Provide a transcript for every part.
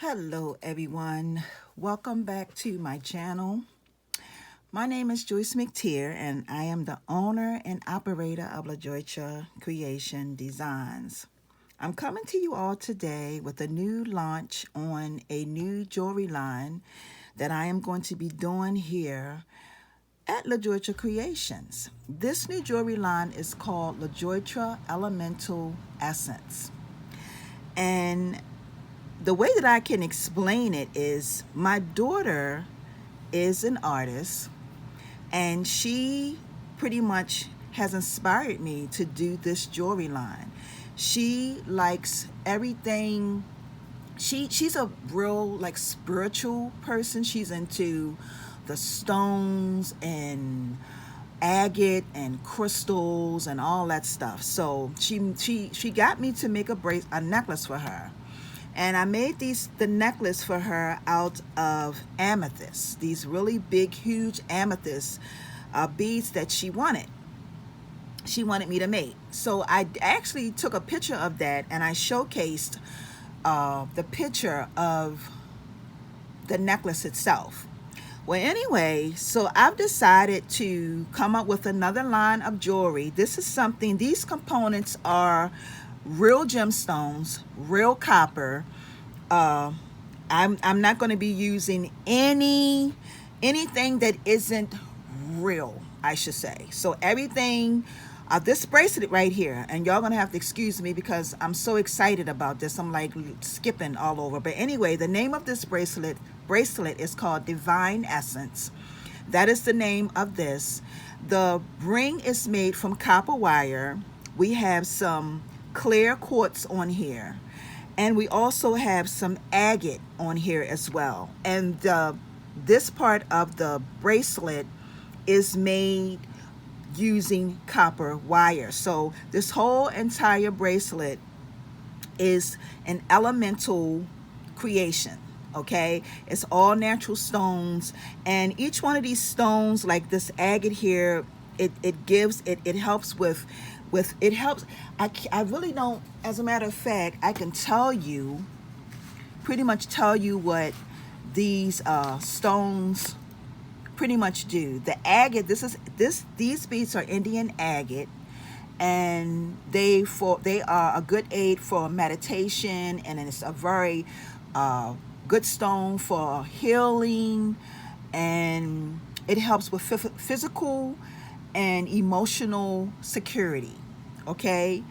Hello everyone, welcome back to my channel. My name is Joyce McTeer and I am the owner and operator of Lajoytra Creation Designs. I'm coming to you all today with a new launch on a new jewelry line that I am going to be doing here at Lajoytra Creations. This new jewelry line is called Lajoytra Elemental Essence. And the way that I can explain it is my daughter is an artist and she pretty much has inspired me to do this jewelry line. She likes everything. She's a real like spiritual person. She's into the stones and agate and crystals and all that stuff. So she got me to make a necklace for her. And I made the necklace for her out of amethyst, these really big, huge amethyst beads that she wanted me to make. So I actually took a picture of that and I showcased the picture of the necklace itself. Well, anyway, so I've decided to come up with another line of jewelry. These components are real gemstones, real copper. I'm not going to be using anything that isn't real, I should say. So everything, this bracelet right here, and y'all gonna have to excuse me because I'm so excited about this. I'm like skipping all over. But anyway, the name of this bracelet is called Divine Essence. That is the name of this. The ring is made from copper wire. We have some clear quartz on here, and we also have some agate on here as well. And this part of the bracelet is made using copper wire. So this whole entire bracelet is an elemental creation. Okay, it's all natural stones, and each one of these stones, like this agate here, it helps with it helps. I really don't, as a matter of fact, I can pretty much tell you what these stones pretty much do. The agate, these beads are Indian agate, and they are a good aid for meditation, and it's a very good stone for healing, and it helps with physical and emotional security. Okay,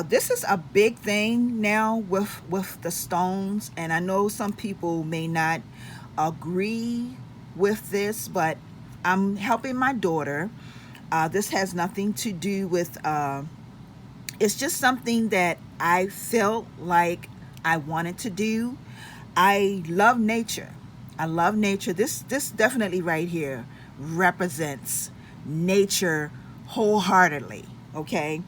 this is a big thing now with the stones, and I know some people may not agree with this, but I'm helping my daughter. This has nothing to do with it's just something that I felt like I wanted to do. I love nature. This definitely right here represents nature wholeheartedly. Okay,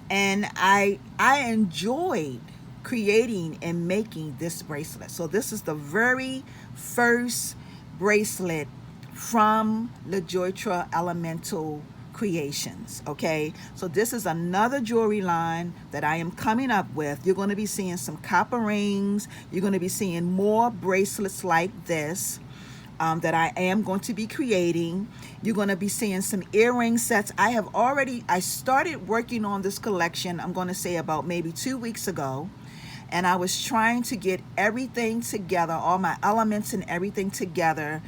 and I enjoyed creating and making this bracelet. So this is the very first bracelet from Lajoytra Elemental Creations. Okay, so this is another jewelry line that I am coming up with. You're going to be seeing some copper rings. You're going to be seeing more bracelets like this that I am going to be creating. You're going to be seeing some earring sets. I started working on this collection, I'm going to say about maybe 2 weeks ago, and I was trying to get everything together, all my elements and everything together.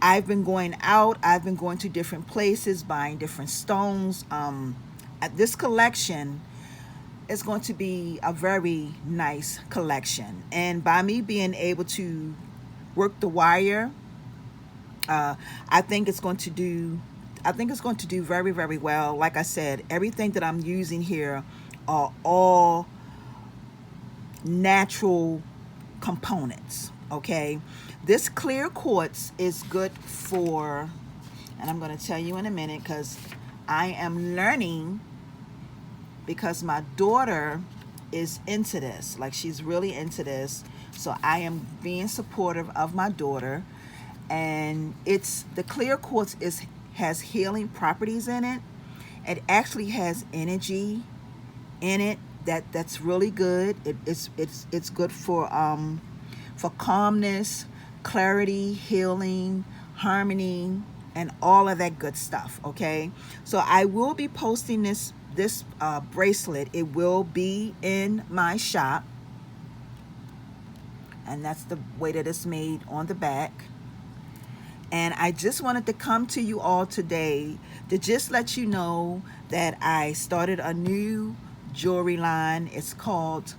I've been going out, I've been going to different places, buying different stones. This collection is going to be a very nice collection, and by me being able to work the wire, I think it's going to do very, very well. Like I said, everything that I'm using here are all natural components. Okay, this clear quartz is good for, and I'm going to tell you in a minute because I am learning, because my daughter is into this, like she's really into this. So I am being supportive of my daughter, and the clear quartz has healing properties in it. It actually has energy in it that's really good. It's good for for calmness, clarity, healing, harmony, and all of that good stuff. Okay, so I will be posting this bracelet. It will be in my shop, and that's the way that it's made on the back. And I just wanted to come to you all today to just let you know that I started a new jewelry line. It's called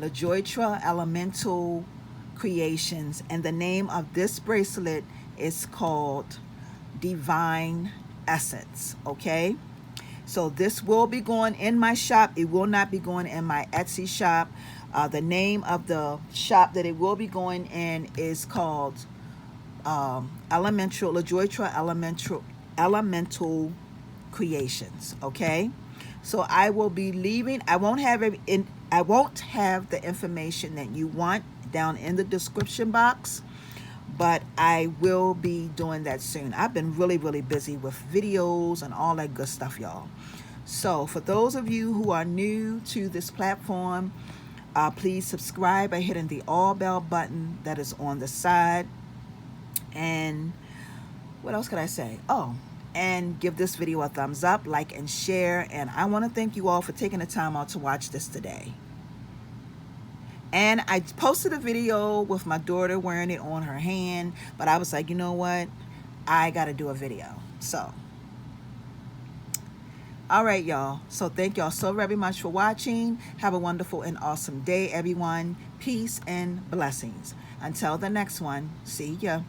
Lajoytra Elemental Creations, and the name of this bracelet is called Divine Essence. Okay, so this will be going in my shop. It will not be going in my Etsy shop. The name of the shop that it will be going in is called Lajoytra Elemental Creations. Okay, so I will be leaving. I won't have the information that you want down in the description box, but I will be doing that soon. I've been really busy with videos and all that good stuff, y'all. So for those of you who are new to this platform, please subscribe by hitting the all bell button that is on the side. And what else could I say? Oh, and give this video a thumbs up, like, and share. And I want to thank you all for taking the time out to watch this today. And I posted a video with my daughter wearing it on her hand, but I was like, you know what? I got to do a video. So, all right, y'all. So thank y'all so very much for watching. Have a wonderful and awesome day, everyone. Peace and blessings. Until the next one, see ya.